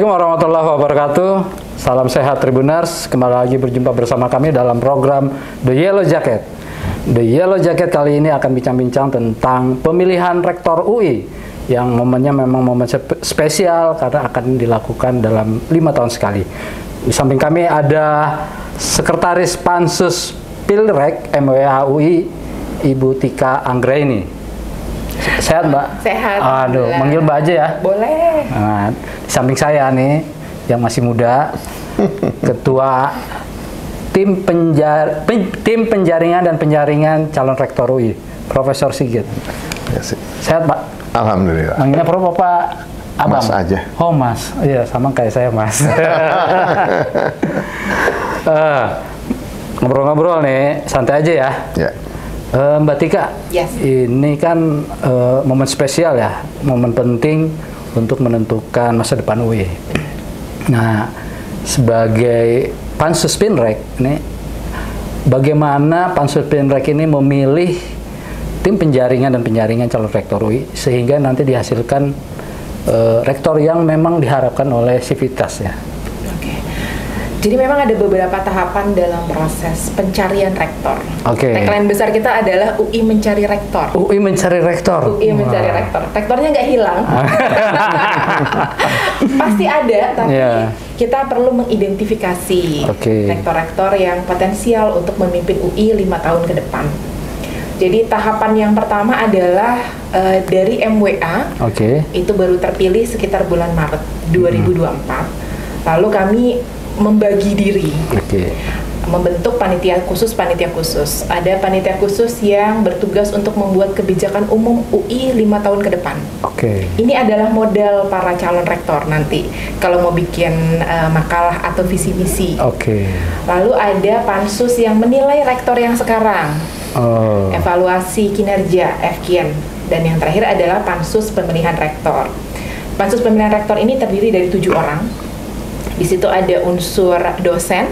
Assalamualaikum warahmatullahi wabarakatuh. Salam sehat Tribuners. Kembali lagi berjumpa bersama kami dalam program The Yellow Jacket. The Yellow Jacket kali ini akan bincang-bincang tentang pemilihan rektor UI yang momennya memang momen spesial karena akan dilakukan dalam 5 tahun sekali. Di samping kami ada Sekretaris Pansus Pilrek MWA UI, Ibu Tika Anggraini. Sehat, Mbak? Sehat. Aduh, manggil Mbak aja ya? Boleh. Nah, di samping saya nih, yang masih muda, Ketua Tim Penjaringan dan Penyaringan Calon Rektor UI, Profesor Sigit. Ya, Sehat, Pak? Alhamdulillah. Manggilnya Prof apa Abang? Mas aja. Oh, Mas. Iya, sama kayak saya, Mas. Ngobrol-ngobrol nih, santai aja ya. Ya. Mbak Tika, Yes. ini kan momen spesial ya, momen penting untuk menentukan masa depan UI. Nah, sebagai Pansus Pinrek, ini bagaimana Pansus Pinrek ini memilih tim penjaringan dan penyaringan calon rektor UI sehingga nanti dihasilkan rektor yang memang diharapkan oleh Civitas ya. Oke. Jadi memang ada beberapa tahapan dalam proses pencarian rektor. Oke. Tagline besar kita adalah UI mencari rektor. UI mencari rektor. UI mencari rektor. Rektornya nggak hilang. Pasti ada, tapi kita perlu mengidentifikasi rektor-rektor yang potensial untuk memimpin UI 5 tahun ke depan. Jadi tahapan yang pertama adalah dari MWA. Itu baru terpilih sekitar bulan Maret 2024. Lalu kami membagi diri, membentuk panitia khusus. Ada panitia khusus yang bertugas untuk membuat kebijakan umum UI 5 tahun ke depan. Ini adalah modal para calon rektor nanti kalau mau bikin makalah atau visi misi. Lalu ada pansus yang menilai rektor yang sekarang, evaluasi kinerja (FKIN), dan yang terakhir adalah pansus pemilihan rektor. Pansus pemilihan rektor ini terdiri dari 7 orang. Di situ ada unsur dosen,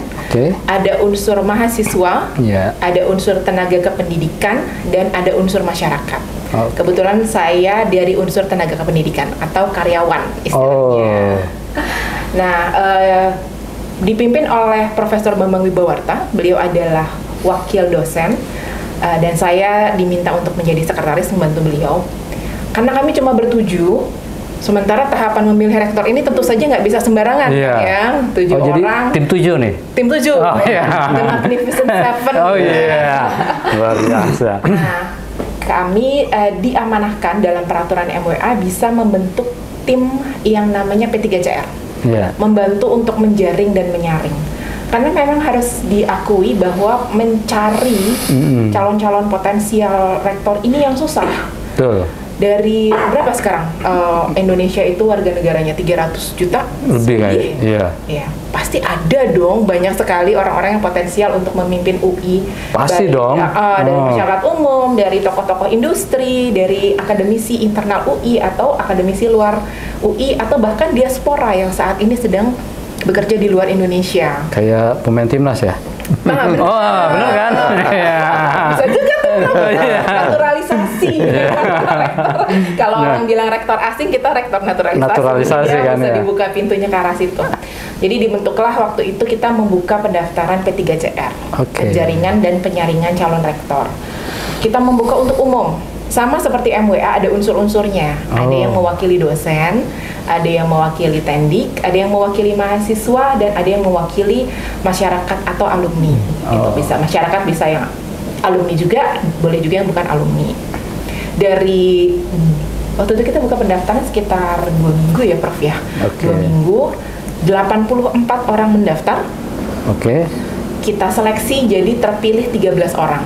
ada unsur mahasiswa, ada unsur tenaga kependidikan, dan ada unsur masyarakat. Kebetulan saya dari unsur tenaga kependidikan atau karyawan istilahnya. Nah, dipimpin oleh Profesor Bambang Wibawarta. Beliau adalah wakil dosen, dan saya diminta untuk menjadi sekretaris membantu beliau. Karena kami cuma bertujuh. Sementara tahapan memilih rektor ini tentu saja nggak bisa sembarangan, ya. 7 orang. Jadi tim 7 nih? Tim 7. The Magnificent Seven. Luar biasa. Nah, kami diamanahkan dalam peraturan MWA bisa membentuk tim yang namanya P3CR. Membantu untuk menjaring dan menyaring. Karena memang harus diakui bahwa mencari calon-calon potensial rektor ini yang susah. Dari berapa sekarang Indonesia itu warga negaranya 300 juta lebih kan? Ya, pasti ada dong banyak sekali orang-orang yang potensial untuk memimpin UI. Pasti dong. Dari masyarakat umum, dari tokoh-tokoh industri, dari akademisi internal UI atau akademisi luar UI, atau bahkan diaspora yang saat ini sedang bekerja di luar Indonesia. Kayak pemain timnas ya? Benar kan? Bisa juga tuh naturalisasi. Kalau orang bilang rektor asing, kita rektor naturalisasi kan, bisa dibuka pintunya ke arah situ. Jadi dibentuklah waktu itu kita membuka pendaftaran P3CR, penjaringan dan penyaringan calon rektor. Kita membuka untuk umum. Sama seperti MWA, ada unsur-unsurnya. Ada yang mewakili dosen, ada yang mewakili tendik, ada yang mewakili mahasiswa, dan ada yang mewakili masyarakat atau alumni. Itu bisa masyarakat, bisa yang alumni juga, boleh juga yang bukan alumni. Dari waktu itu kita buka pendaftaran sekitar 2 minggu ya, Prof ya. 2 minggu, 84 orang mendaftar. Kita seleksi jadi terpilih 13 orang.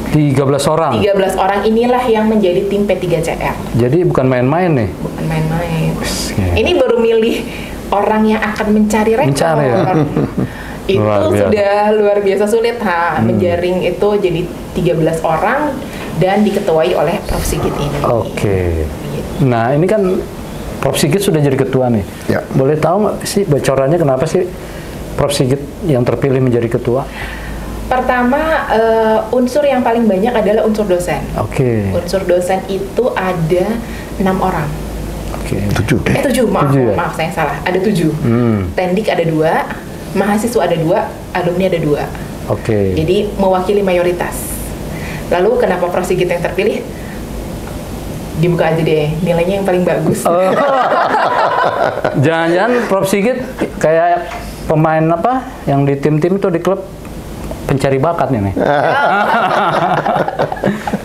13 orang? 13 orang inilah yang menjadi tim P3CR. Jadi bukan main-main nih? Bukan main-main. Ini baru milih orang yang akan mencari rektor. Itu sudah luar biasa sulit. Menjaring itu jadi 13 orang dan diketuai oleh Prof Sigit ini. Nah, ini kan Prof Sigit sudah jadi ketua nih. Boleh tahu nggak sih bocorannya kenapa sih Prof Sigit yang terpilih menjadi ketua? Pertama, unsur yang paling banyak adalah unsur dosen. Unsur dosen itu ada 6 orang. Oke. 7, maaf, ya? maaf saya salah. Ada 7. Tendik ada 2, mahasiswa ada 2, alumni ada 2. Oke. Jadi mewakili mayoritas. Lalu kenapa Prof Sigit yang terpilih? Dibuka aja deh, nilainya yang paling bagus. Jangan-jangan Prof Sigit kayak pemain apa yang di tim-tim itu di klub pencari bakat nih.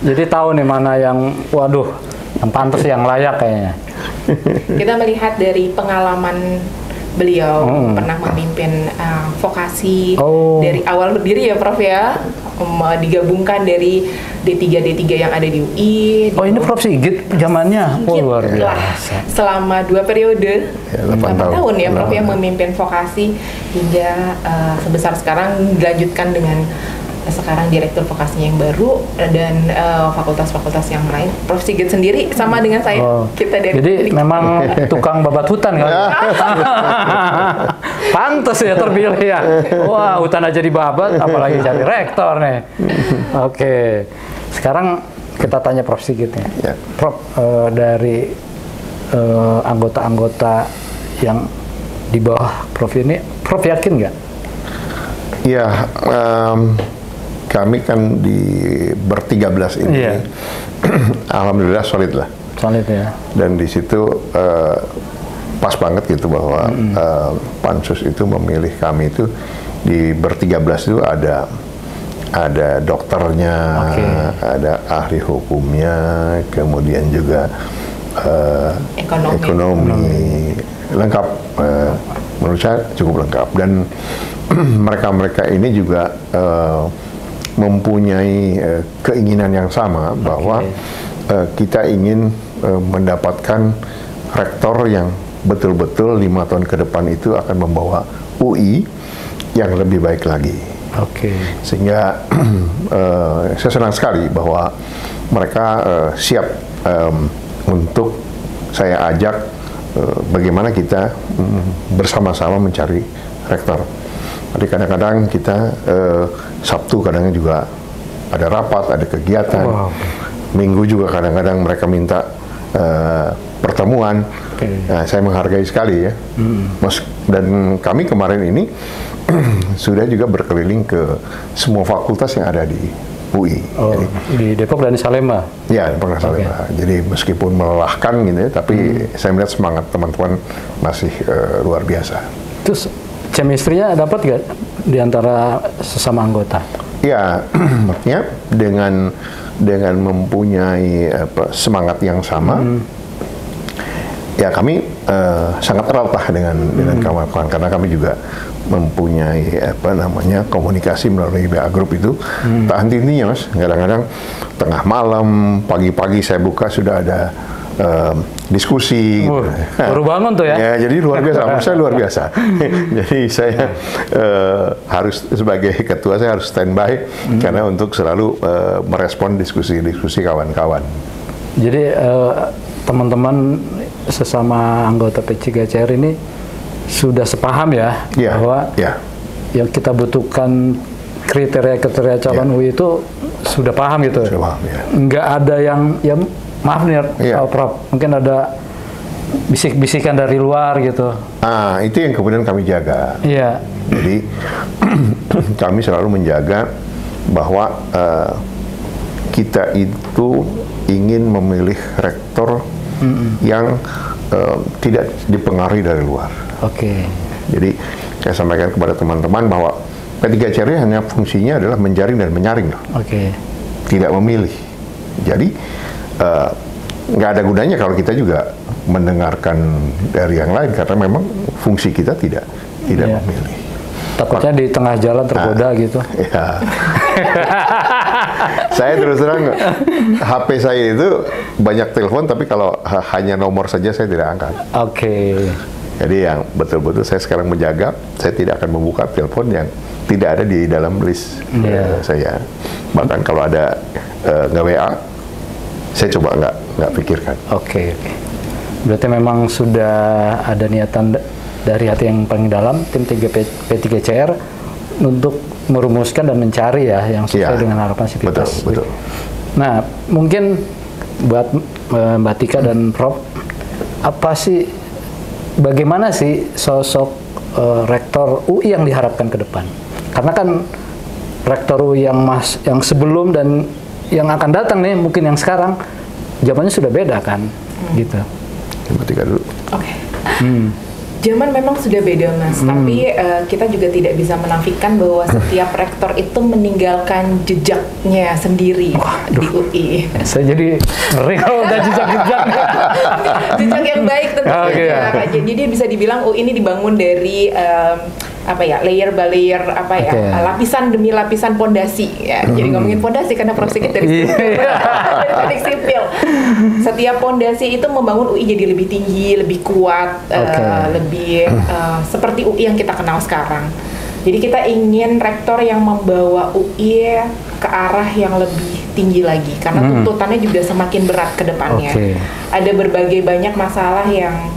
Jadi tahu nih mana yang waduh, yang pantas, yang layak kayaknya. Kita melihat dari pengalaman beliau pernah memimpin vokasi dari awal berdiri ya Prof ya, digabungkan dari D3 yang ada di UI. Ini Prof Sigit zamannya. Luar biasa. Selama 2 periode, 8 tahun ya Prof yang memimpin vokasi hingga sebesar sekarang, dilanjutkan dengan sekarang direktur vokasinya yang baru dan fakultas-fakultas yang lain. Prof Sigit sendiri sama dengan saya, kita dari jadi memang tukang babat hutan kan? Pantes ya terpilih ya. Wah, hutan aja dibabat, apalagi jadi rektor nih. Oke, sekarang kita tanya Prof Sigit ya. Prof, dari anggota-anggota yang di bawah Prof ini, Prof yakin nggak? Ya, kami kan di ber-13 ini, alhamdulillah solid lah. Solid ya. Dan di situ pas banget gitu bahwa pansus itu memilih kami itu di ber-13 itu ada dokternya, ada ahli hukumnya, kemudian juga ekonomi. Lengkap, menurut saya cukup lengkap. Dan mereka-mereka ini juga mempunyai keinginan yang sama bahwa kita ingin mendapatkan rektor yang betul-betul 5 tahun ke depan itu akan membawa UI yang lebih baik lagi. Sehingga saya senang sekali bahwa mereka siap untuk saya ajak bagaimana kita bersama-sama mencari rektor. Jadi kadang-kadang kita Sabtu kadang juga ada rapat, ada kegiatan. Minggu juga kadang-kadang mereka minta pertemuan. Nah, saya menghargai sekali ya. Dan kami kemarin ini sudah juga berkeliling ke semua fakultas yang ada di UI. Jadi, di Depok dan Salemba? Ya, Depok dan Salemba. Jadi meskipun melelahkan gitu ya, tapi saya melihat semangat teman-teman masih luar biasa. Terus chemistry-nya dapat nggak di antara sesama anggota? Ya, maksudnya dengan mempunyai semangat yang sama, ya kami sangat erat lah dengan kawan-kawan, karena kami juga mempunyai komunikasi melalui BA Group itu tak henti-hentinya Mas. Kadang-kadang tengah malam, pagi-pagi saya buka sudah ada diskusi. Baru bangun tuh ya? Ya, jadi luar biasa. Menurut saya luar biasa. Jadi saya harus sebagai ketua saya harus standby karena untuk selalu merespon diskusi-diskusi kawan-kawan. Jadi teman-teman sesama anggota P3CR ini sudah sepaham ya, bahwa yang kita butuhkan kriteria-kriteria calon UI itu sudah paham gitu. Sudah paham, ya. Nggak ada yang maaf nih Prof, mungkin ada bisik-bisikan dari luar gitu. Itu yang kemudian kami jaga. Jadi kami selalu menjaga bahwa kita itu ingin memilih rektor yang tidak dipengaruhi dari luar. Jadi saya sampaikan kepada teman-teman bahwa P3CR hanya fungsinya adalah menjaring dan menyaring, tidak memilih. Jadi nggak ada gunanya kalau kita juga mendengarkan dari yang lain, karena memang fungsi kita tidak memilih. Takutnya di tengah jalan tergoda gitu. Ya. Saya terus terang, HP saya itu banyak telepon, tapi kalau hanya nomor saja saya tidak angkat. Jadi yang betul-betul saya sekarang menjaga, saya tidak akan membuka telepon yang tidak ada di dalam list saya. Bahkan kalau ada nggak WA, saya coba nggak pikirkan. Berarti memang sudah ada niatan dari hati yang paling dalam tim P3CR untuk merumuskan dan mencari yang sesuai dengan harapan Civitas. Betul. Nah, mungkin buat Mbak Tika dan Prof, apa sih, bagaimana sih sosok rektor UI yang diharapkan ke depan? Karena kan rektor UI yang sebelum dan yang akan datang nih, mungkin yang sekarang zamannya sudah beda kan, gitu. Yang ketiga dulu. Oke. Zaman memang sudah beda, Mas, tapi kita juga tidak bisa menafikan bahwa setiap rektor itu meninggalkan jejaknya sendiri di UI. Saya jadi ngeri kalau udah jejak-jejak. Jejak yang baik tentu saja. Jadi bisa dibilang UI ini dibangun dari layer by layer, lapisan demi lapisan pondasi ya. Jadi ngomongin pondasi karena Prof Sigit dari teknik sipil. Setiap pondasi itu membangun UI jadi lebih tinggi, lebih kuat, lebih seperti UI yang kita kenal sekarang. Jadi kita ingin rektor yang membawa UI ke arah yang lebih tinggi lagi karena tuntutannya juga semakin berat ke depannya. Ada berbagai banyak masalah yang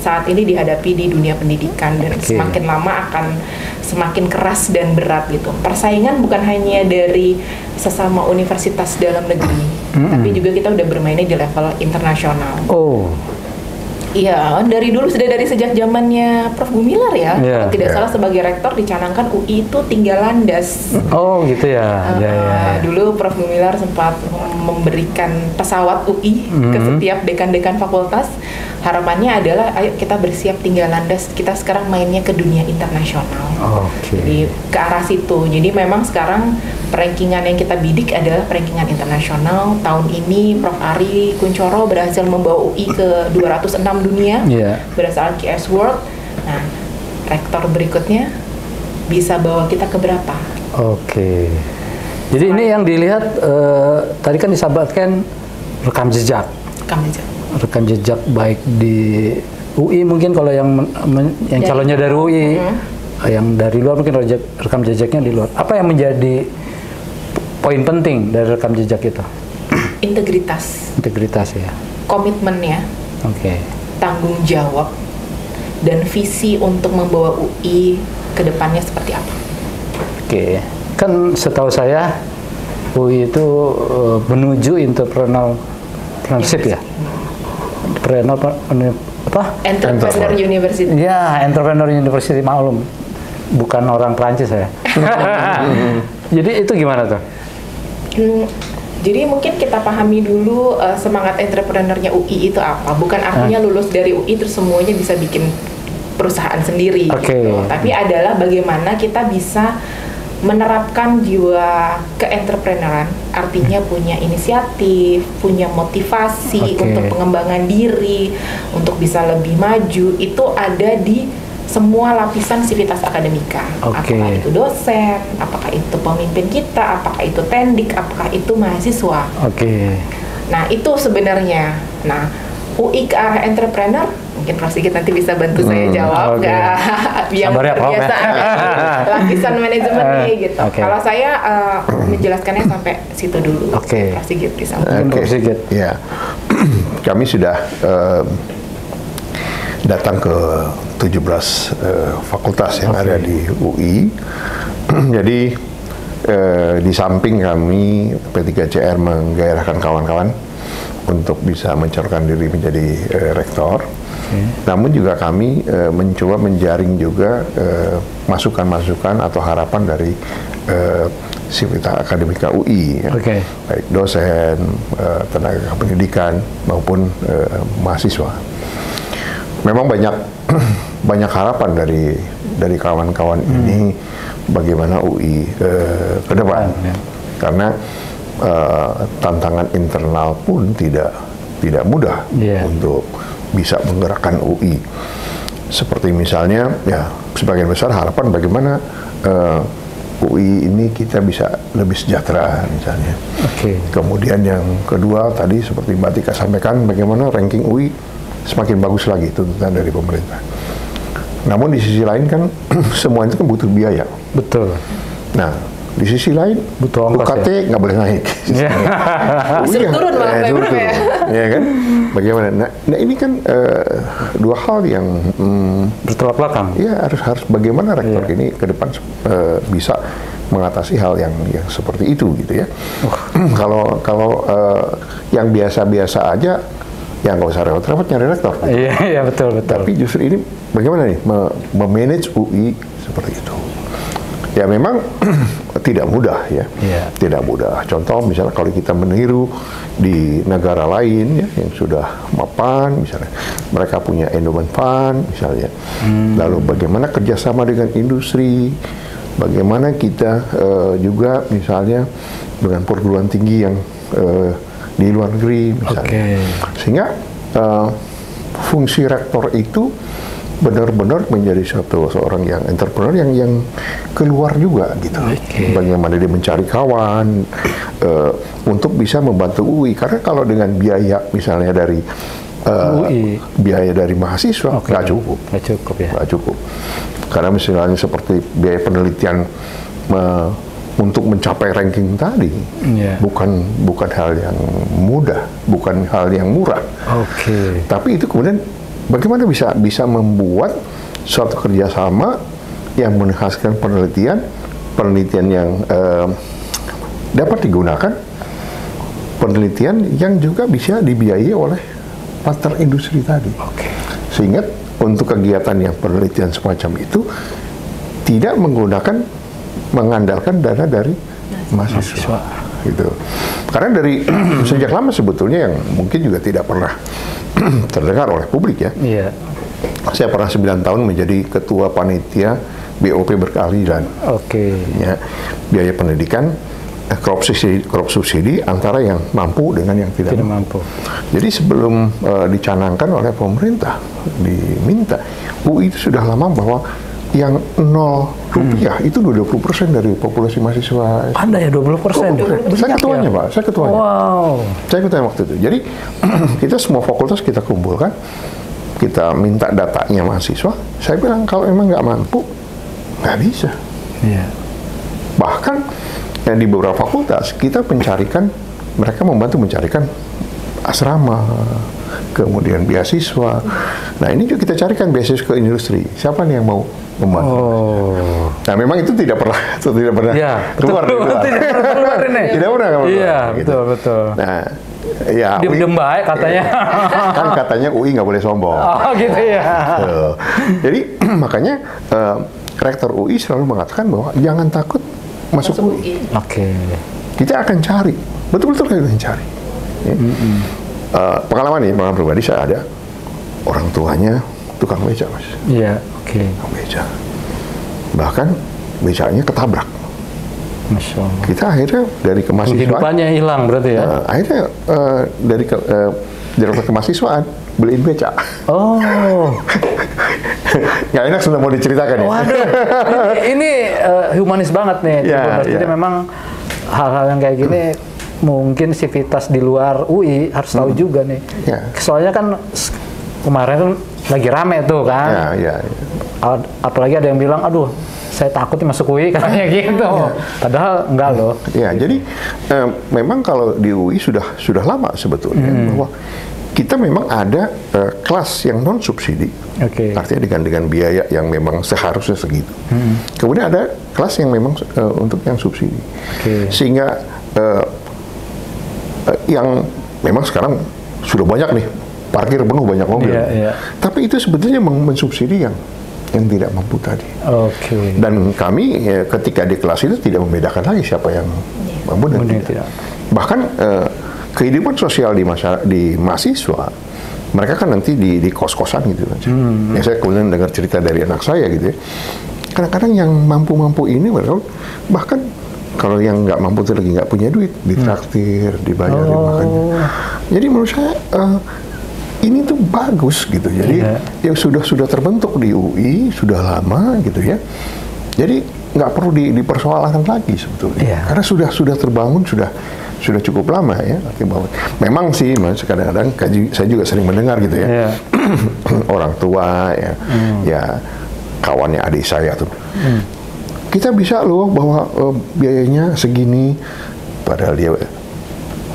saat ini dihadapi di dunia pendidikan dan semakin lama akan semakin keras dan berat gitu. Persaingan bukan hanya dari sesama universitas dalam negeri, tapi juga kita udah bermainnya di level internasional. Iya, dari dulu sudah dari sejak zamannya Prof Gumilar ya. Kalau tidak salah sebagai rektor dicanangkan UI itu tinggal landas. Oh gitu ya. Dulu Prof Gumilar sempat memberikan pesawat UI ke setiap dekan-dekan fakultas. Harapannya adalah ayo kita bersiap tinggal landas. Kita sekarang mainnya ke dunia internasional. Jadi ke arah situ. Jadi memang sekarang rankingan yang kita bidik adalah rankingan internasional. Tahun ini Prof Ari Kuncoro berhasil membawa UI ke 206 dunia berdasarkan QS World. Nah, rektor berikutnya bisa bawa kita ke berapa? Jadi ini yang dilihat tadi kan disabatkan rekam jejak. Rekam jejak baik di UI mungkin kalau yang calonnya dari UI, yang dari luar mungkin rekam jejaknya di luar. Apa yang menjadi poin penting dari rekam jejak itu? Integritas ya. Komitmennya. Tanggung jawab dan visi untuk membawa UI ke depannya seperti apa? Kan setahu saya UI itu menuju entrepreneurship ya. Entrepreneur University. Ya, Entrepreneur University, maklum. Bukan orang Prancis saya. Jadi itu gimana tuh? Jadi mungkin kita pahami dulu semangat entrepreneurnya UI itu apa. Bukan artinya lulus dari UI terus semuanya bisa bikin perusahaan sendiri. Gitu. Tapi adalah bagaimana kita bisa menerapkan jiwa ke-entrepreneuran, artinya punya inisiatif, punya motivasi untuk pengembangan diri, untuk bisa lebih maju, itu ada di semua lapisan sivitas akademika. Apakah itu dosen, apakah itu pemimpin kita, apakah itu tendik, apakah itu mahasiswa. Nah, itu sebenarnya. Nah, UI ke arah entrepreneur, mungkin Prof Sigit nanti bisa bantu saya jawab yang biasa lapisan manajemen nih gitu. Kalau saya menjelaskannya sampai situ dulu. Prof Sigit bisa. Prof Sigit. Ya, kami sudah datang ke 17 fakultas yang ada di UI. Jadi di samping kami P3CR menggairahkan kawan-kawan untuk bisa mencalonkan diri menjadi rektor. Namun juga kami mencoba menjaring juga masukan-masukan atau harapan dari sivitas akademika UI, baik dosen, tenaga pendidikan maupun mahasiswa. Memang banyak harapan dari kawan-kawan ini bagaimana UI ke depan, karena tantangan internal pun tidak mudah untuk bisa menggerakkan UI. Seperti misalnya, ya sebagian besar harapan bagaimana UI ini kita bisa lebih sejahtera misalnya. Kemudian yang kedua tadi seperti Mbak Tika sampaikan, bagaimana ranking UI semakin bagus lagi tuntutan dari pemerintah. Namun di sisi lain kan semua itu kan butuh biaya. Nah, di sisi lain butuh UKT nggak boleh naik. Turun malah ya kan? Bagaimana? Nah ini kan dua hal yang bertolak belakang. Ya harus bagaimana rektor ini ke depan bisa mengatasi hal yang seperti itu gitu ya. Kalau yang biasa-biasa aja Ya nggak usah repot-repot nyari rektor. Iya, betul. Tapi justru ini bagaimana nih memanage UI seperti itu. Ya memang tidak mudah ya, tidak mudah. Contoh misalnya kalau kita meniru di negara lain ya, yang sudah mapan, misalnya mereka punya endowment fund misalnya. Lalu bagaimana kerjasama dengan industri, bagaimana kita juga misalnya dengan perguruan tinggi yang di luar negeri misalnya. Sehingga fungsi rektor itu benar-benar menjadi seorang yang entrepreneur yang keluar juga gitu. Bagaimana dia mencari kawan untuk bisa membantu UI, karena kalau dengan biaya misalnya dari biaya dari mahasiswa nggak cukup ya. Nggak cukup. Karena misalnya seperti biaya penelitian untuk mencapai ranking tadi bukan hal yang mudah, bukan hal yang murah. Tapi itu kemudian bagaimana bisa membuat suatu kerjasama yang menghasilkan penelitian yang dapat digunakan, penelitian yang juga bisa dibiayai oleh partner industri tadi. Sehingga untuk kegiatan yang penelitian semacam itu tidak mengandalkan dana dari mahasiswa. Gitu. Karena dari sejak lama sebetulnya yang mungkin juga tidak pernah terdengar oleh publik ya. Saya pernah 9 tahun menjadi ketua panitia BOP berkeadilan. Ya, biaya pendidikan crop subsidi antara yang mampu dengan yang tidak mampu. Jadi sebelum dicanangkan oleh pemerintah diminta, UI itu sudah lama bahwa yang 0 rupiah itu 20% dari populasi mahasiswa. Ada ya 20%? Saya ketuanya Pak, saya ketuanya. Saya ketuanya waktu itu. Jadi kita semua fakultas kita kumpulkan, kita minta datanya mahasiswa. Saya bilang kalau emang nggak mampu, nggak bisa. Bahkan di beberapa fakultas kita mereka membantu mencarikan asrama, kemudian beasiswa. Nah ini juga kita carikan beasiswa ke industri. Siapa nih yang mau membantu? Nah memang itu tidak pernah keluar. Tidak pernah keluar. Iya, betul. Nah, ya diem baik katanya. Kan katanya UI nggak boleh sombong. Gitu ya. Jadi makanya rektor UI selalu mengatakan bahwa jangan takut masuk UI. Kita akan cari, betul-betul kita akan cari. Pengalaman pribadi saya ada orang tuanya tukang beca, Mas. Tukang beca. Bahkan becanya ketabrak. Masya Allah. Kita akhirnya dari kemahasiswaan. Kehidupannya hilang berarti ya? Akhirnya dari direktur kemahasiswaan beliin beca. Nggak enak sudah mau diceritakan ya. Waduh, ini humanis banget nih. Jadi memang hal-hal yang kayak gini mungkin sivitas di luar UI harus tahu juga nih. Soalnya kan kemarin kan lagi rame tuh kan. Apalagi ada yang bilang, aduh saya takut masuk UI katanya gitu. Padahal enggak loh. Jadi memang kalau di UI sudah lama sebetulnya bahwa kita memang ada kelas yang non subsidi, artinya dengan biaya yang memang seharusnya segitu. Kemudian ada kelas yang memang untuk yang subsidi, sehingga yang memang sekarang sudah banyak nih parkir penuh banyak mobil, tapi itu sebetulnya mensubsidi yang tidak mampu tadi. Dan kami ketika di kelas itu tidak membedakan lagi siapa yang mampu dan tidak. Bahkan kehidupan sosial di mahasiswa, mereka kan nanti di kos-kosan gitu kan. Saya kemudian dengar cerita dari anak saya gitu ya. Kadang-kadang yang mampu-mampu ini bahkan kalau yang nggak mampu itu lagi nggak punya duit, ditraktir, dibayarin makannya. Jadi menurut saya ini tuh bagus gitu. Jadi yang sudah terbentuk di UI sudah lama gitu ya. Jadi nggak perlu dipersoalkan lagi sebetulnya. Karena sudah terbangun sudah cukup lama ya. Memang sih Mas kadang-kadang saya juga sering mendengar gitu ya. Orang tua ya kawannya adik saya tuh. Kita bisa loh bahwa biayanya segini, padahal dia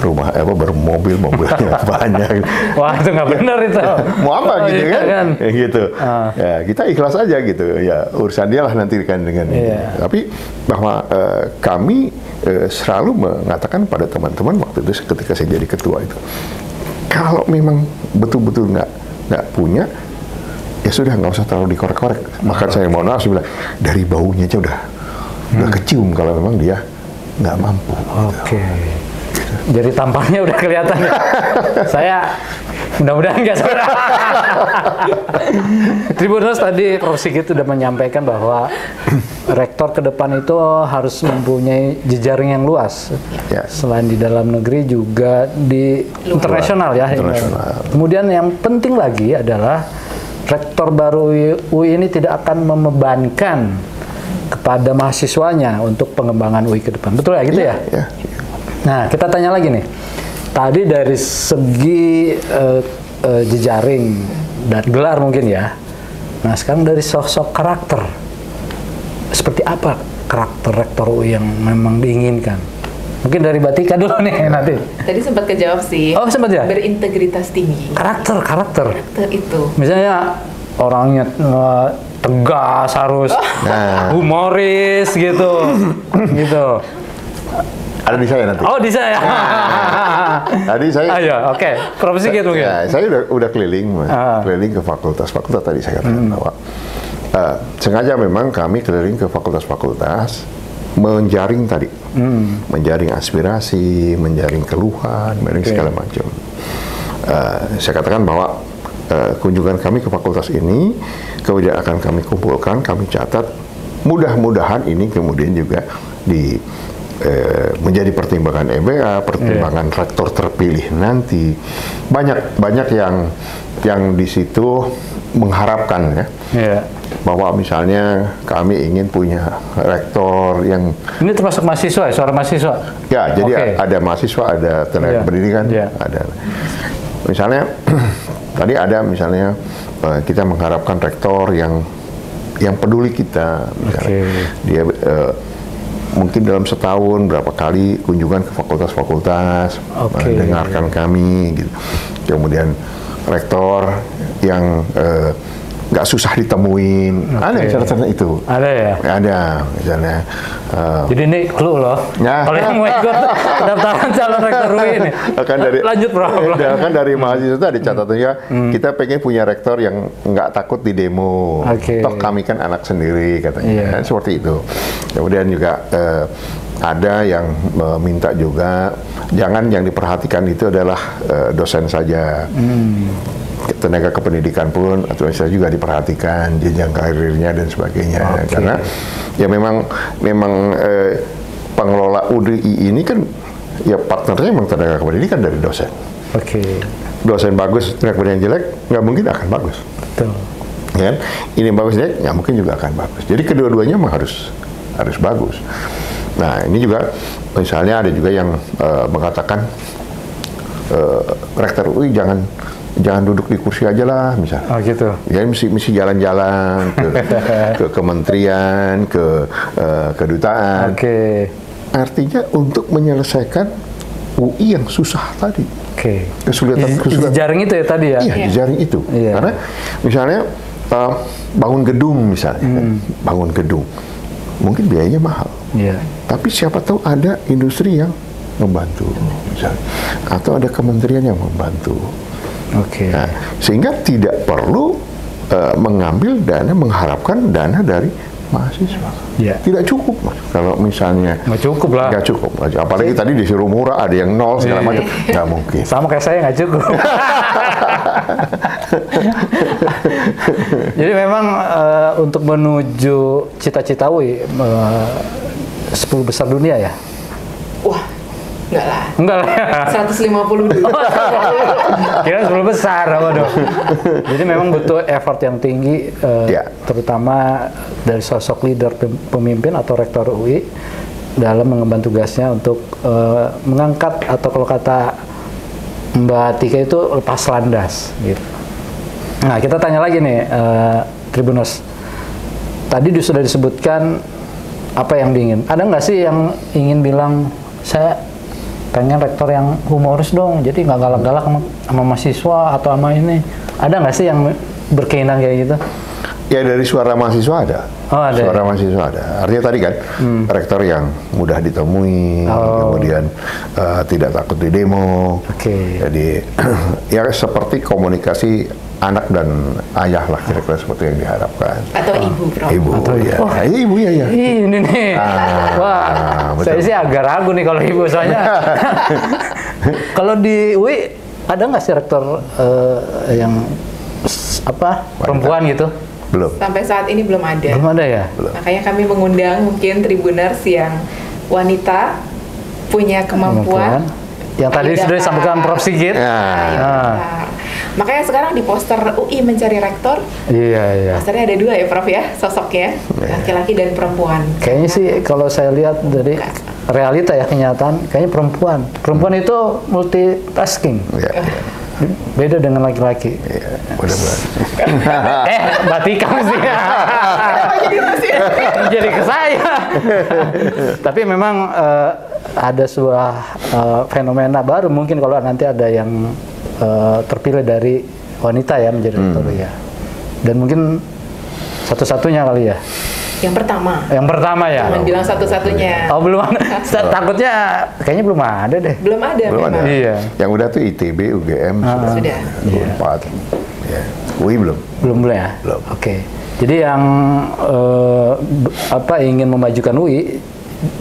rumah bermobilnya banyak. Wah itu nggak benar itu. Mau apa gitu kan? Gitu. Ya kita ikhlas aja gitu. Ya urusan dia lah nanti kan dengan ini. Tapi bahwa kami selalu mengatakan pada teman-teman waktu itu ketika saya jadi ketua itu, Kalau memang betul-betul nggak punya, ya sudah, nggak usah terlalu dikorek-korek. Bahkan saya mohon maaf, saya bilang dari baunya aja udah kecium kalau memang dia nggak mampu. Oke. Jadi tampaknya udah kelihatan ya. Saya mudah-mudahan nggak salah. Tribuners, tadi Prof. Sigit sudah menyampaikan bahwa rektor ke depan itu harus mempunyai jejaring yang luas. Ya. Selain di dalam negeri juga di internasional ya. Internasional. Kemudian yang penting lagi adalah rektor baru UI ini tidak akan membebankan kepada mahasiswanya untuk pengembangan UI ke depan. Betul ya gitu ya? Ya. Nah, kita tanya lagi nih. Tadi dari segi jejaring dan gelar mungkin ya. Nah, sekarang dari sosok karakter. Seperti apa karakter rektor UI yang memang diinginkan? Mungkin dari Mbak Tika dulu nih nanti. Tadi sempat kejawab sih. Oh, sempat ya? Berintegritas tinggi. Karakter. Karakter itu. Misalnya orangnya tegas, harus humoris gitu. Gitu. Ada di saya nanti. Oh, di saya. Tadi saya. Ayo, oke. Profesi gitu mungkin. Ya, saya udah keliling, keliling ke fakultas-fakultas tadi saya katakan bahwa sengaja memang kami keliling ke fakultas-fakultas menjaring tadi, menjaring aspirasi, menjaring keluhan, menjaring segala macam. Saya katakan bahwa kunjungan kami ke fakultas ini kemudian akan kami kumpulkan, kami catat. Mudah-mudahan ini kemudian juga menjadi pertimbangan EBA, pertimbangan rektor terpilih nanti. Banyak yang di situ mengharapkan ya, bahwa misalnya kami ingin punya rektor yang ini termasuk mahasiswa ya, suara mahasiswa. Ya, jadi ada mahasiswa, ada tenaga pendidikan, ada. Misalnya tadi ada misalnya kita mengharapkan rektor yang peduli kita, misalnya dia mungkin dalam setahun berapa kali kunjungan ke fakultas-fakultas, mendengarkan kami, gitu. Kemudian rektor yang nggak susah ditemuin, ada misalnya itu. Ada ya? Ada, misalnya. Jadi ini clue loh. Kalau yang mau ikut pendaftaran calon rektor UI ini. Lanjut bro. Kan dari mahasiswa itu ada catatannya, kita pengen punya rektor yang nggak takut di demo. Toh kami kan anak sendiri katanya. Seperti itu. Kemudian juga ada yang meminta juga, jangan yang diperhatikan itu adalah dosen saja. Tenaga kependidikan pun atau saya juga diperhatikan jenjang karirnya dan sebagainya, karena ya memang pengelola UDI ini kan ya partnernya memang tenaga kependidikan dari dosen. Dosen bagus, tenaga pendidikan jelek nggak mungkin akan bagus. Betul. Ya, ini bagus jelek nggak mungkin juga akan bagus. Jadi kedua-duanya memang harus bagus. Nah, ini juga misalnya ada juga yang mengatakan rektor UI jangan duduk di kursi aja lah, misalnya. Oh gitu. Ya mesti jalan-jalan ke kementerian, ke kedutaan. Artinya untuk menyelesaikan UI yang susah tadi. Kesulitan. Jejaring itu ya tadi ya? Iya, jejaring itu. Karena misalnya bangun gedung misalnya, bangun gedung, mungkin biayanya mahal. Tapi siapa tahu ada industri yang membantu, misalnya, atau ada kementerian yang membantu. Nah, sehingga tidak perlu mengambil dana, mengharapkan dana dari mahasiswa. Tidak cukup, Mas. Kalau misalnya nggak cukup lah. Nggak cukup. Apalagi tadi disuruh murah, ada yang nol segala macam, nggak mungkin. Sama kayak saya nggak cukup. Jadi memang untuk menuju cita-cita UI 10 besar dunia ya. Wah. Enggak lah. 150 dulu. Kira 10 besar, waduh. Jadi memang butuh effort yang tinggi, terutama dari sosok leader pemimpin atau rektor UI dalam mengemban tugasnya untuk mengangkat, atau kalau kata Mbak Tika itu lepas landas. Gitu. Nah, kita tanya lagi nih, Tribuners. Tadi sudah disebutkan apa yang diingin. Ada nggak sih yang ingin bilang, saya pengen rektor yang humoris dong, jadi nggak galak-galak sama mahasiswa atau sama ini. Ada nggak sih yang berkeinginan kayak gitu? Ya dari suara mahasiswa ada. Oh, ada. Suara mahasiswa ada. Artinya tadi kan rektor yang mudah ditemui, kemudian tidak takut di demo. Jadi ya seperti komunikasi anak dan ayah lah kira-kira seperti yang diharapkan. Atau ibu, Prof. Ibu, ya. Ibu ya. Ini nih. Wah, saya sih agak ragu nih kalau ibu, soalnya. Kalau di UI ada nggak sih rektor yang perempuan gitu? Belum. Sampai saat ini belum ada. Belum ada ya? Belum. Makanya kami mengundang mungkin Tribuners yang wanita punya kemampuan. Yang tadi sudah disampaikan Prof. Sigit. Makanya sekarang di poster UI mencari rektor. Iya. Posternya ada 2 ya, Prof ya, sosoknya, laki-laki dan perempuan. Kayaknya sih kalau saya lihat dari realita ya, kenyataan, kayaknya perempuan. Perempuan itu multitasking. Beda dengan laki-laki. Mudah-mudahan. Mbak Tika mesti. Jadi ke saya. Tapi memang ada sebuah fenomena baru mungkin kalau nanti ada yang terpilih dari wanita ya menjadi rektor ya. Dan mungkin satu-satunya kali ya. Yang pertama. Yang pertama ya. Jangan bilang satu-satunya. Oh belum ada. Takutnya kayaknya belum ada deh. Belum ada. Belum ada. Iya. Yang udah tuh ITB, UGM sudah. 4. Ya. UI belum. Belum ya. Belum. Oke. Jadi yang ingin memajukan UI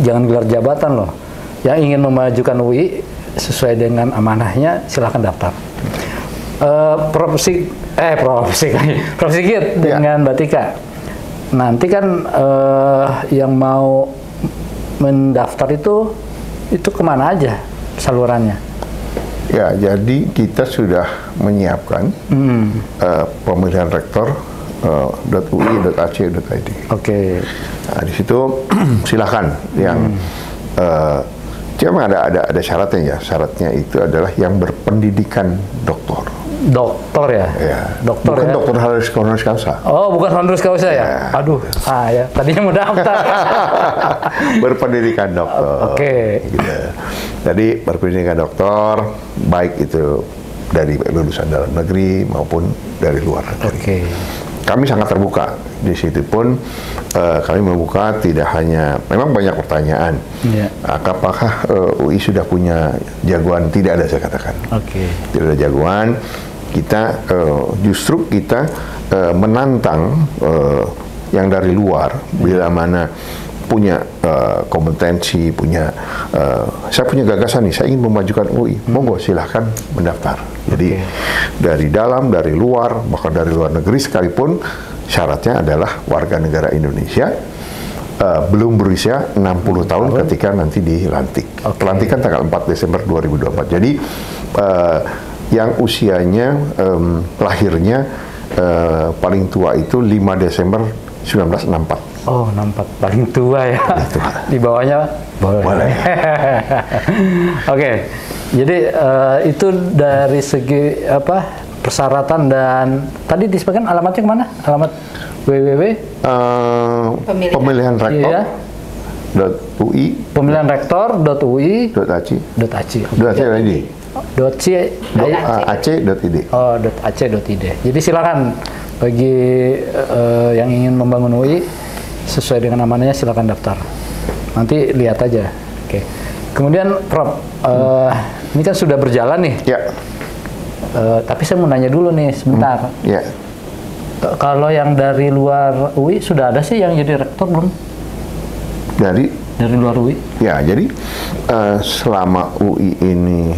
jangan gelar jabatan loh. Yang ingin memajukan UI sesuai dengan amanahnya silahkan daftar. Prof. Sigit dengan Mbak Tika. Nanti kan yang mau mendaftar itu kemana aja salurannya? Ya, jadi kita sudah menyiapkan pemilihan rektor .ui.ac.id. Nah, di situ silakan yang cuma ada syaratnya ya. Syaratnya itu adalah yang berpendidikan doktor. Doktor ya? Ya. Doktor bukan ya? doktor honoris causa. Oh, bukan honoris causa ya? Aduh, ya. Tadinya mau daftar. Berpendidikan doktor. Gitu. Jadi berpendidikan doktor, baik itu dari lulusan dalam negeri maupun dari luar negeri. Kami sangat terbuka. Di situ pun kami membuka tidak hanya, memang banyak pertanyaan. Apakah UI sudah punya jagoan? Tidak ada, saya katakan. Tidak ada jagoan. Kita justru kita menantang yang dari luar, bila mana punya kompetensi, saya punya gagasan nih, saya ingin memajukan UI, monggo silahkan mendaftar. Jadi dari dalam, dari luar, bahkan dari luar negeri sekalipun, syaratnya adalah warga negara Indonesia, belum berusia 60 tahun ketika nanti dilantik. Pelantikan tanggal 4 Desember 2024. Jadi yang usianya lahirnya paling tua itu 5 Desember 1964. Oh, 64 paling tua ya. Di bawahnya boleh. Jadi itu dari segi persyaratan dan tadi disebutkan alamatnya kemana? Alamat www pemilihan rektor .ui pemilihan rektor .ui .ac.id. .ac.id. Jadi silakan bagi yang ingin membangun UI sesuai dengan amanahnya silakan daftar. Nanti lihat aja. Kemudian Prof, ini kan sudah berjalan nih. Tapi saya mau nanya dulu nih sebentar. Kalau yang dari luar UI sudah ada sih yang jadi rektor belum? Dari luar UI? Ya, jadi selama UI ini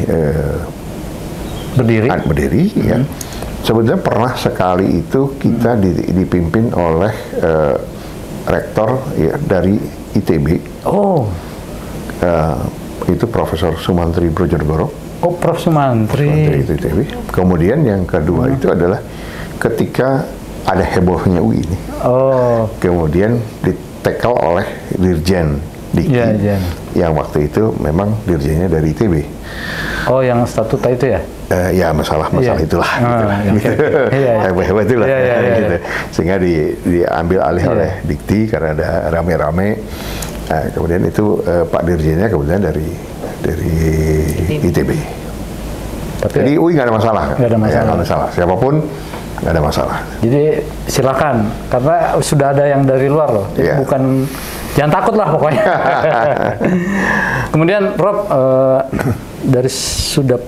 berdiri ya, sebetulnya pernah sekali itu kita dipimpin oleh rektor ya, dari ITB. Itu Profesor Sumantri Brojonegoro. Prof. Sumantri. Itu ITB. Kemudian yang kedua itu adalah ketika ada hebohnya UI ini. Kemudian ditekel oleh Dirjen Dikti, yang waktu itu memang dirjennya dari ITB. Yang statuta itu ya? Ya masalah itulah. Hebat itulah. Gitu. Sehingga diambil alih oleh Dikti karena ada rame-rame. Kemudian itu Pak Dirjennya kemudian dari ITB. Jadi UI nggak ada masalah. Nggak ada masalah. Siapapun nggak ada masalah. Jadi silakan, karena sudah ada yang dari luar loh. Jadi bukan, jangan takut lah pokoknya. Kemudian Rob, dari sudah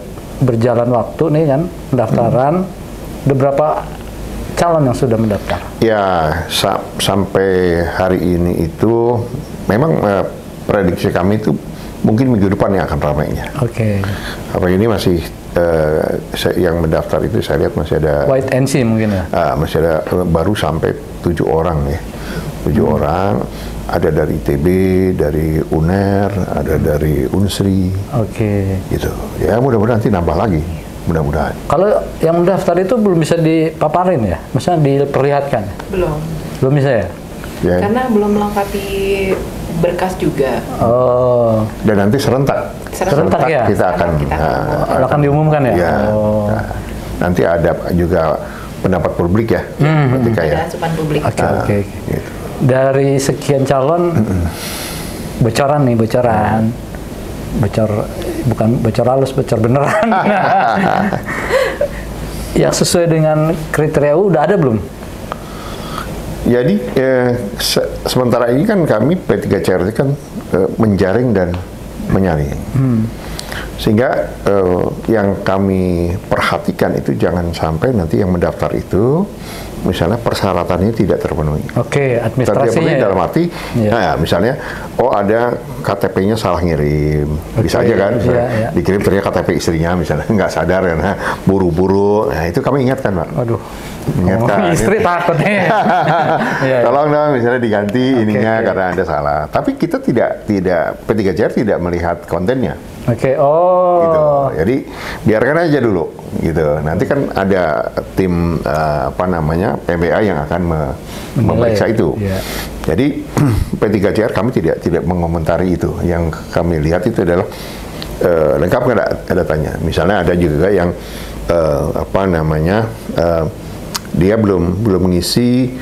berjalan waktu nih kan pendaftaran, udah berapa calon yang sudah mendaftar? Ya, sampai hari ini itu memang prediksi kami itu mungkin minggu depan yang akan ramainya. Oke. Apa ini masih yang mendaftar itu saya lihat masih ada wait and see mungkin ya. Masih ada baru sampai 7 orang ya. 7 orang, ada dari ITB, dari UNER, ada dari Unsri. Oke. Gitu. Ya mudah-mudahan nanti nambah lagi. Mudah-mudahan. Kalau yang mendaftar itu belum bisa dipaparin ya? Maksudnya diperlihatkan? Belum. Belum bisa ya? Ya. Karena belum melengkapi berkas juga. Oh. Dan nanti serentak ya? Kita akan diumumkan ya? Ya. Nah, nanti ada juga pendapat publik ya. Ada asupan publik. Oke. Gitu. Dari sekian calon, bocoran. Bukan bocor halus, bocor beneran. Yang sesuai dengan kriteria udah ada belum? Jadi sementara ini kan kami P3CR kan menjaring dan menyaring. Sehingga yang kami perhatikan itu jangan sampai nanti yang mendaftar itu misalnya persyaratannya tidak terpenuhi. Oke, administrasinya dalam arti, nah, misalnya, ada KTP-nya salah ngirim, bisa aja kan, dikirim ternyata KTP istrinya misalnya, nggak sadar karena buru-buru, nah itu kami ingatkan Pak. Aduh, ingatkan. Istri takut nih. Tolong dong misalnya diganti ininya karena Anda salah. Tapi kita tidak P3CR tidak melihat kontennya. Oke, gitu. Jadi biarkan aja dulu, gitu. Nanti kan ada tim PMBA yang akan memeriksa itu. Jadi P3CR kami tidak mengomentari itu. Yang kami lihat itu adalah lengkap nggak datanya. Misalnya ada juga yang dia belum mengisi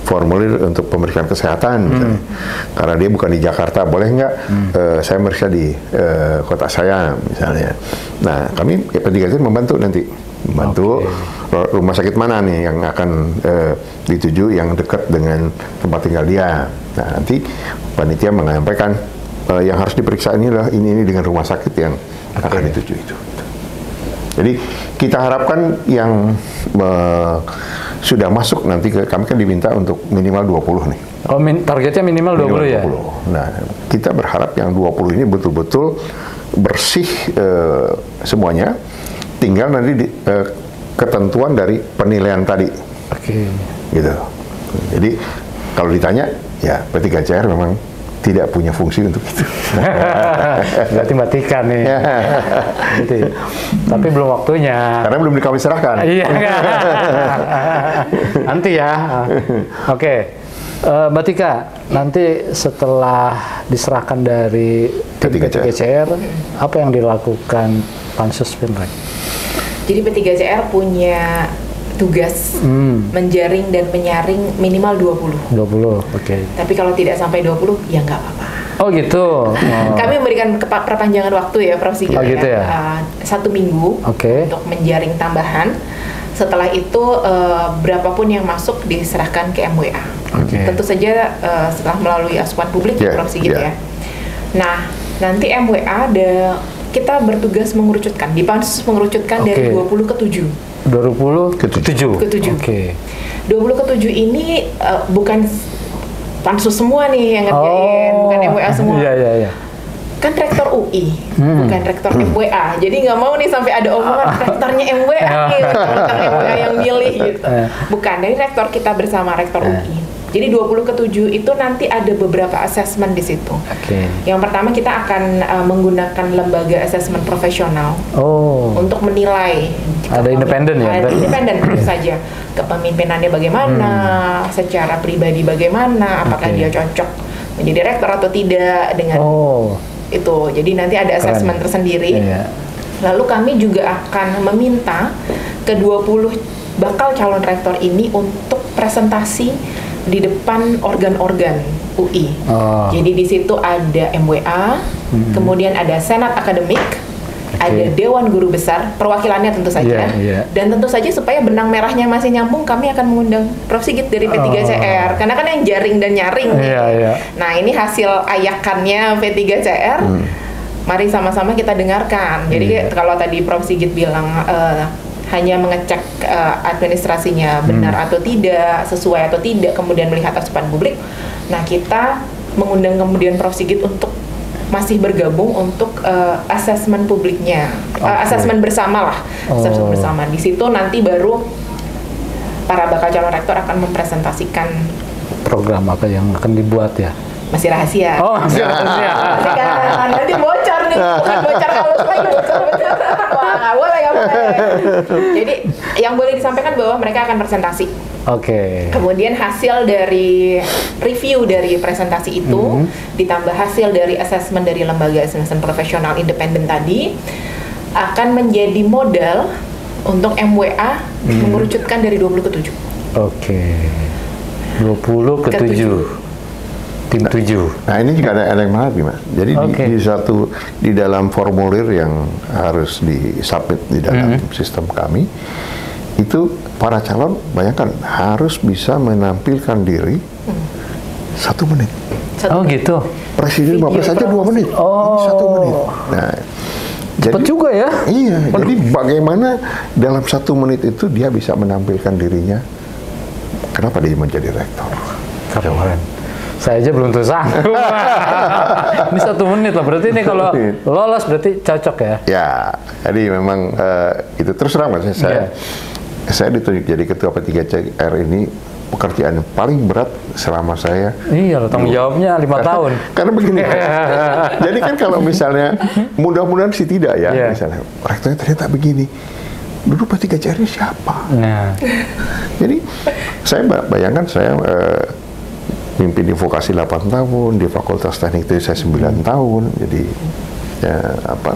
formulir untuk pemeriksaan kesehatan misalnya. Karena dia bukan di Jakarta, boleh nggak saya meriksa di kota saya misalnya. Nah, kami P3CR membantu nanti, rumah sakit mana nih yang akan dituju yang dekat dengan tempat tinggal dia. Nah, nanti panitia menyampaikan yang harus diperiksa ini adalah ini dengan rumah sakit yang akan dituju itu. Jadi kita harapkan yang sudah masuk nanti kami kan diminta untuk minimal 20 nih. Oh, targetnya minimal 20 ya? Nah, kita berharap yang 20 ini betul-betul bersih semuanya. Tinggal nanti ketentuan dari penilaian tadi. Gitu. Jadi kalau ditanya, ya P3CR memang tidak punya fungsi untuk itu. Berarti matikan nih. Gitu. Tapi belum waktunya. Karena belum kami serahkan. Iya. Nanti ya. Oke. Mbak Tika, nanti setelah diserahkan dari P3CR, apa yang dilakukan Pansus Finrek? Jadi P3CR punya tugas menjaring dan menyaring minimal 20. 20, oke. Tapi kalau tidak sampai 20, ya nggak apa-apa. Oh gitu. Kami memberikan perpanjangan waktu ya, Prof. Sigit. Oh gitu ya. 1 minggu untuk menjaring tambahan. Setelah itu berapapun yang masuk diserahkan ke MWA. Tentu saja setelah melalui asupan publik Prof. Sigit ya. Nah, nanti MWA kita bertugas mengerucutkan, di Pansus mengerucutkan dari 20 ke 7. 20 ke 7. Oke. 20 ke 7 ini bukan Pansus semua nih yang ngerjain, bukan MWA semua. Iya. Kan rektor UI, bukan rektor MWA. Jadi nggak mau nih sampai ada omongan rektornya MWA nih, rektor MWA yang milih gitu. Bukan, dari rektor kita bersama rektor UI. Jadi 20 ke 7 itu nanti ada beberapa asesmen di situ. Yang pertama kita akan menggunakan lembaga asesmen profesional untuk menilai. Ada independen ya? Ada independen tentu saja. Kepemimpinannya bagaimana, secara pribadi bagaimana, apakah dia cocok menjadi rektor atau tidak dengan itu. Jadi nanti ada asesmen tersendiri. Lalu kami juga akan meminta ke 20 bakal calon rektor ini untuk presentasi di depan organ-organ UI. Jadi di situ ada MWA, kemudian ada Senat Akademik, ada Dewan Guru Besar, perwakilannya tentu saja, dan tentu saja supaya benang merahnya masih nyambung, kami akan mengundang Prof. Sigit dari P3CR, karena kan yang jaring dan nyaring. Nah, ini hasil ayakannya P3CR, mari sama-sama kita dengarkan. Jadi kalau tadi Prof. Sigit bilang hanya mengecek administrasinya benar atau tidak, sesuai atau tidak, kemudian melihat asupan publik, nah kita mengundang kemudian Prof. Sigit untuk masih bergabung untuk asesmen publiknya, asesmen bersama lah, asesmen bersama. Di situ nanti baru para bakal calon rektor akan mempresentasikan program apa yang akan dibuat ya. Masih rahasia. Oh, masih rahasia. Nanti bocor nih, bukan bocor halus lagi, bocor. Wah, nggak boleh. Jadi yang boleh disampaikan bahwa mereka akan presentasi. Kemudian hasil dari review dari presentasi itu ditambah hasil dari asesmen dari lembaga asesmen profesional independen tadi akan menjadi modal untuk MWA mengerucutkan dari 20 ke 7. 20 ke 7. Tim 7. Nah, ini juga ada yang menarik, Mas. Jadi di dalam formulir yang harus disubmit di dalam sistem kami, itu para calon, bayangkan, harus bisa menampilkan diri 1 menit. Gitu. Presiden Wapres saja 2 menit. Ini 1 menit. Nah, cepat juga ya? Iya. Jadi bagaimana dalam 1 menit itu dia bisa menampilkan dirinya? Kenapa dia menjadi rektor? Keren. Saya aja belum tuh sanggup. Ini 1 menit lah. Berarti ini kalau lolos berarti cocok ya? Ya. Jadi memang itu terus terang Mas. Saya ditunjuk jadi ketua P3CR ini pekerjaan yang paling berat selama saya. Iya, tanggung jawabnya 5 tahun. Karena begini. Jadi kan kalau misalnya, mudah-mudahan sih tidak ya. Misalnya, rektornya ternyata begini. Dulu P3CR ini siapa? Jadi, saya bayangkan saya mimpin di vokasi 8 tahun, di Fakultas Teknik itu saya 9 tahun, jadi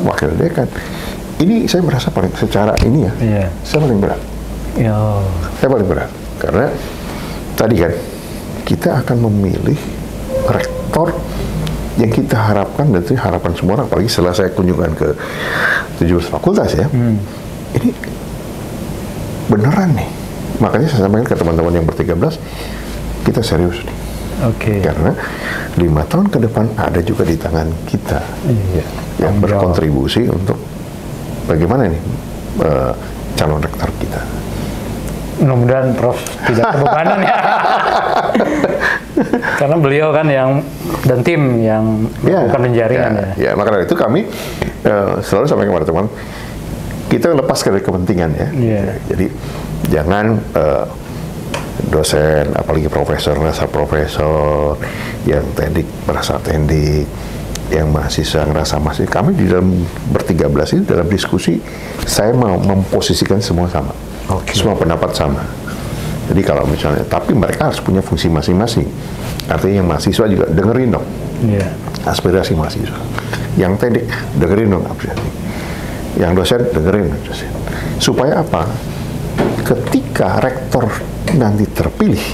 wakil dekan. Ini saya merasa paling secara ini saya paling berat. Saya paling berat karena tadi kan kita akan memilih rektor yang kita harapkan, dan itu harapan semua orang, apalagi setelah saya kunjungan ke 17 fakultas ya. Ini beneran nih. Makanya saya sampaikan ke teman-teman yang ber-13, kita serius nih. Karena 5 tahun ke depan ada juga di tangan kita yang berkontribusi untuk bagaimana nih calon rektor kita. Mudah-mudahan Prof tidak kebebanan ya. Karena beliau kan yang dan tim yang melakukan penjaringan ya. Maka itu kami selalu sampaikan kepada teman, kita lepas dari kepentingan ya. Jadi jangan dosen, apalagi profesor merasa profesor, yang tendik merasa tendik, yang mahasiswa ngerasa mahasiswa. Kami di dalam ber-13 itu dalam diskusi, saya mau memposisikan semua sama. Semua pendapat sama. Jadi kalau misalnya, tapi mereka harus punya fungsi masing-masing. Artinya yang mahasiswa juga dengerin dong aspirasi mahasiswa. Yang tendik dengerin dong aspirasi. Yang dosen dengerin dosen. Supaya apa? Ketika rektor nanti terpilih,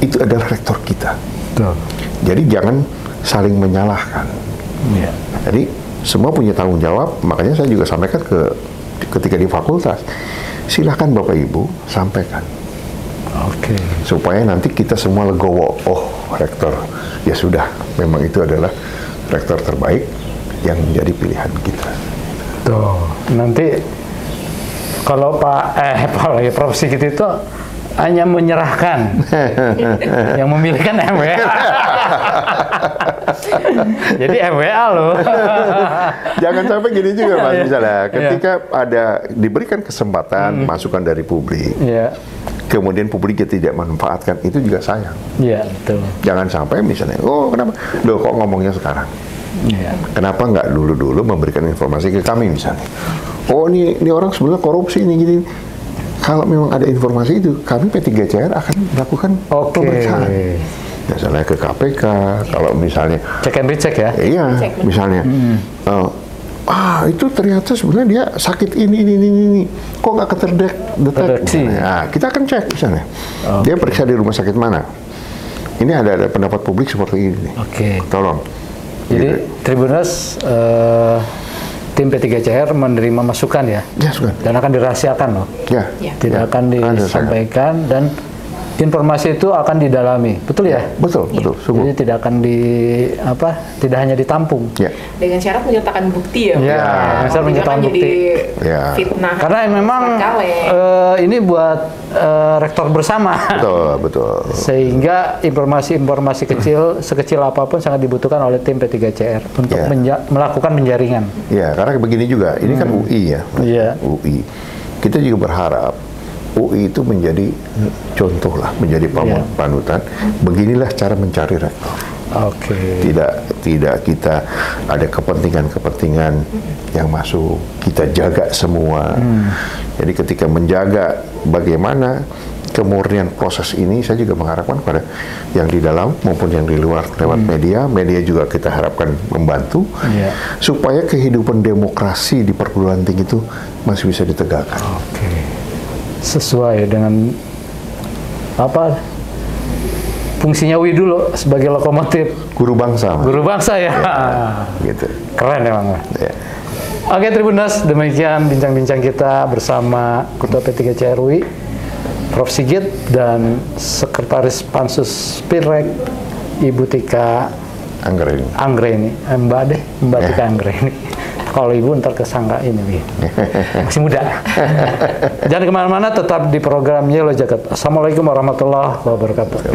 itu adalah rektor kita. Jadi jangan saling menyalahkan. Jadi semua punya tanggung jawab. Makanya saya juga sampaikan ketika di fakultas, silakan Bapak Ibu sampaikan. Supaya nanti kita semua legowo. Oh, rektor, ya sudah, memang itu adalah rektor terbaik yang menjadi pilihan kita. Nanti kalau Prof Sigit itu hanya menyerahkan, yang memilihkan MWA. Jadi MWA loh. Jangan sampai gini juga Mas, misalnya ketika ada diberikan kesempatan masukan dari publik, kemudian publiknya tidak memanfaatkan, itu juga sayang. Betul. Jangan sampai misalnya, kenapa? Loh, kok ngomongnya sekarang? Kenapa nggak dulu memberikan informasi ke kami misalnya? Ini orang sebenarnya korupsi ini gini. Kalau memang ada informasi itu, kami P3CR akan melakukan pemeriksaan. Misalnya ke KPK, kalau misalnya cek and recheck ya? Iya, misalnya itu ternyata sebenarnya dia sakit ini. Kok nggak keterdeteksi? Nah, kita akan cek misalnya. Dia periksa di rumah sakit mana? Ini ada pendapat publik seperti ini. Tolong. Jadi Tribuners tim P3CR menerima masukan ya? Ya, sudah. Dan akan dirahasiakan loh? Ya. Tidak akan disampaikan dan informasi itu akan didalami, betul ya? Betul, betul. Sungguh. Jadi tidak akan tidak hanya ditampung. Ya. Dengan syarat menyertakan bukti ya. Ya, dengan syarat menyertakan bukti. Ya. Fitnah. Karena memang ini buat rektor bersama. Betul, betul. Sehingga informasi-informasi kecil, sekecil apapun sangat dibutuhkan oleh tim P3CR untuk melakukan penjaringan. Ya, karena begini juga, ini kan UI ya. Iya. UI. Kita juga berharap UI itu menjadi contoh lah, menjadi panutan. Beginilah cara mencari rektor. Oke. Tidak kita ada kepentingan-kepentingan yang masuk, kita jaga semua. Jadi ketika menjaga bagaimana kemurnian proses ini, saya juga mengharapkan pada yang di dalam maupun yang di luar lewat media juga kita harapkan membantu supaya kehidupan demokrasi di perguruan tinggi itu masih bisa ditegakkan. Oke. Sesuai dengan fungsinya UI dulu sebagai lokomotif guru bangsa. Guru bangsa ya. Gitu. Keren emang. Ya. Oke Tribuners, demikian bincang-bincang kita bersama Ketua P3CR UI, Prof. Sigit, dan Sekretaris Pansus Spirrek Ibu Tika Anggreni. Mbak Tika Anggreni. Kalau ibu ntar kesangka ini masih muda. Jangan kemana-mana, tetap di program Yellow Jacket. Assalamualaikum warahmatullahi wabarakatuh.